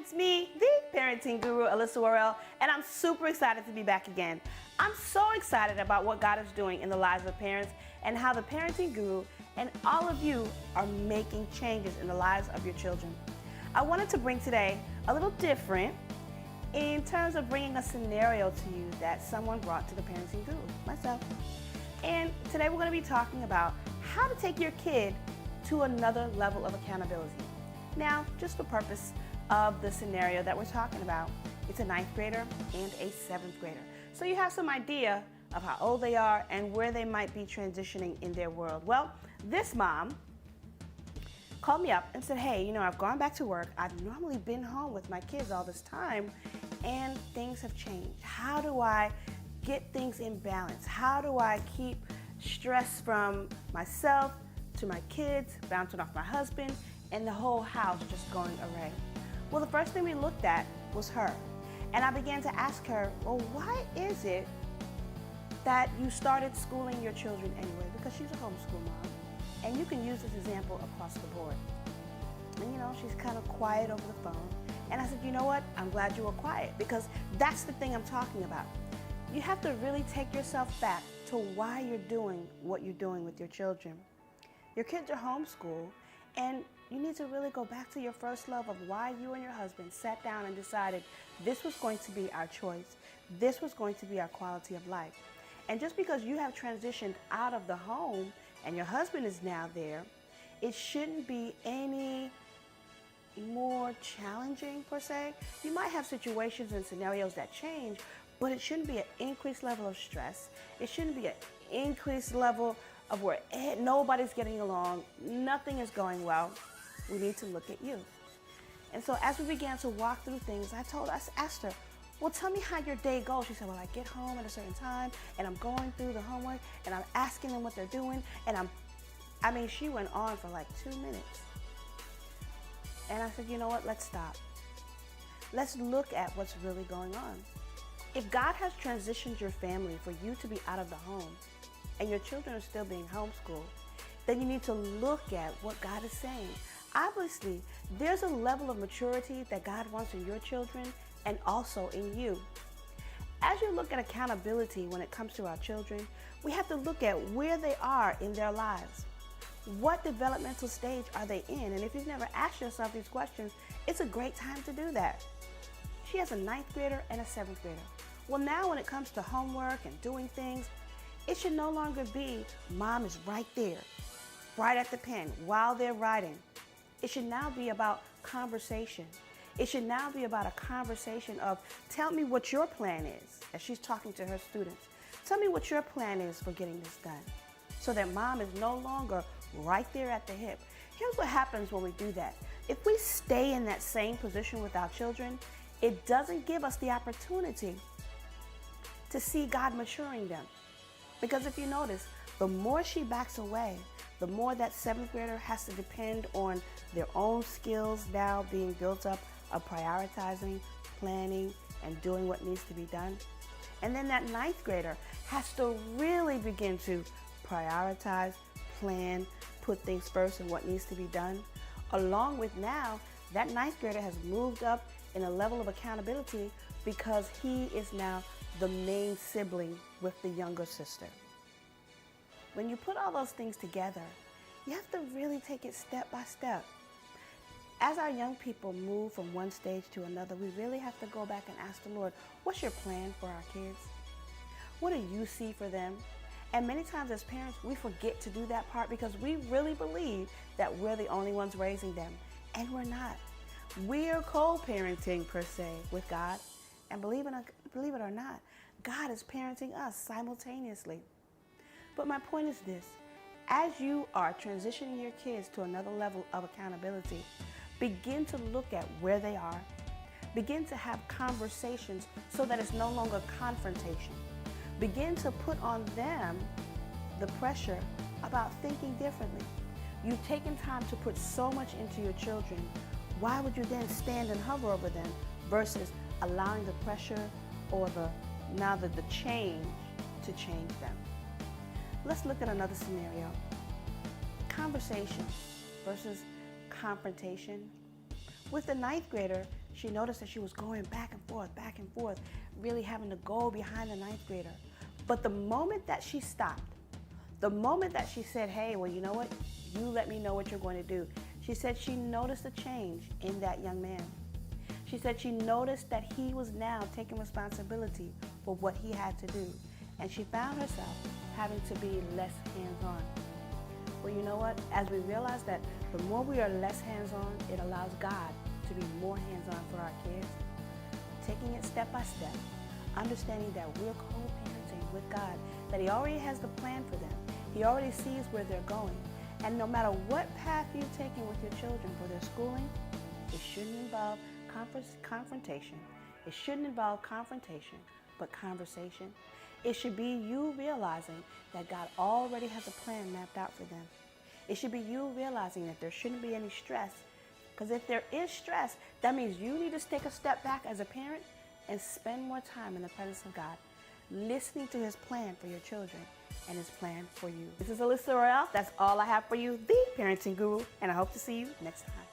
it's me, the parenting guru, Alyssa Worrell, and I'm super excited to be back again. I'm so excited about what God is doing in the lives of parents and how the parenting guru and all of you are making changes in the lives of your children. I wanted to bring today a little different in terms of bringing a scenario to you that someone brought to the parenting guru, myself. And today we're going to be talking about how to take your kid to another level of accountability. Now, just for purpose of the scenario that we're talking about, it's a 9th grader and a 7th grader. So you have some idea of how old they are and where they might be transitioning in their world. Well, this mom called me up and said, hey, I've gone back to work. I've normally been home with my kids all this time and things have changed. How do I get things in balance? How do I keep stress from myself to my kids, bouncing off my husband, and the whole house just going array? Well, the first thing we looked at was her. And I began to ask her, well, why is it that you started schooling your children anyway? Because she's a homeschool mom. And you can use this example across the board. And she's kind of quiet over the phone. And I said, you know what? I'm glad you were quiet, because that's the thing I'm talking about. You have to really take yourself back to why you're doing what you're doing with your children. Your kids are homeschooled, and you need to really go back to your first love of why you and your husband sat down and decided this was going to be our choice. This was going to be our quality of life. And just because you have transitioned out of the home and your husband is now there, it shouldn't be any more challenging per se. You might have situations and scenarios that change, but it shouldn't be an increased level of stress. It shouldn't be an increased level of where nobody's getting along, nothing is going well. We need to look at you. And so as we began to walk through things, I asked her, well, tell me how your day goes. She said, well, I get home at a certain time and I'm going through the homework and I'm asking them what they're doing. And she went on for like 2 minutes. And I said, you know what, let's stop. Let's look at what's really going on. If God has transitioned your family for you to be out of the home and your children are still being homeschooled, then you need to look at what God is saying. Obviously, there's a level of maturity that God wants in your children and also in you. As you look at accountability when it comes to our children, we have to look at where they are in their lives. What developmental stage are they in? And if you've never asked yourself these questions, it's a great time to do that. She has a 9th grader and a 7th grader. Well, now when it comes to homework and doing things, it should no longer be mom is right there, right at the pen while they're writing. It should now be about conversation. It should now be about a conversation of, tell me what your plan is, as she's talking to her students. Tell me what your plan is for getting this done, so that mom is no longer right there at the hip. Here's what happens when we do that. If we stay in that same position with our children, it doesn't give us the opportunity to see God maturing them. Because if you notice, the more she backs away, the more that 7th grader has to depend on their own skills now being built up of prioritizing, planning, and doing what needs to be done. And then that 9th grader has to really begin to prioritize, plan, put things first and what needs to be done. Along with now, that 9th grader has moved up in a level of accountability because he is now the main sibling with the younger sister. When you put all those things together, you have to really take it step by step. As our young people move from one stage to another, we really have to go back and ask the Lord, what's your plan for our kids? What do you see for them? And many times as parents, we forget to do that part because we really believe that we're the only ones raising them. And we're not. We're co-parenting per se with God. And believe it or not, God is parenting us simultaneously. But my point is this: as you are transitioning your kids to another level of accountability, begin to look at where they are. Begin to have conversations so that it's no longer confrontation. Begin to put on them the pressure about thinking differently. You've taken time to put so much into your children. Why would you then stand and hover over them versus allowing the pressure or the change to change them? Let's look at another scenario. Conversation versus confrontation. With the 9th grader, She noticed that she was going back and forth, really having to go behind the ninth grader. But the moment that she stopped, the moment that she said, hey, well, you know what? You let me know what you're going to do. She said she noticed a change in that young man. She said she noticed that he was now taking responsibility for what he had to do. And she found herself having to be less hands-on. Well, you know what? As we realize that the more we are less hands-on, it allows God to be more hands-on for our kids. Taking it step by step, understanding that we're co-parenting with God, that He already has the plan for them. He already sees where they're going. And no matter what path you're taking with your children for their schooling, it shouldn't involve confrontation. It shouldn't involve confrontation, but conversation. It should be you realizing that God already has a plan mapped out for them. It should be you realizing that there shouldn't be any stress. Because if there is stress, that means you need to take a step back as a parent and spend more time in the presence of God, listening to His plan for your children and His plan for you. This is Alyssa Royale. That's all I have for you, the Parenting Guru, and I hope to see you next time.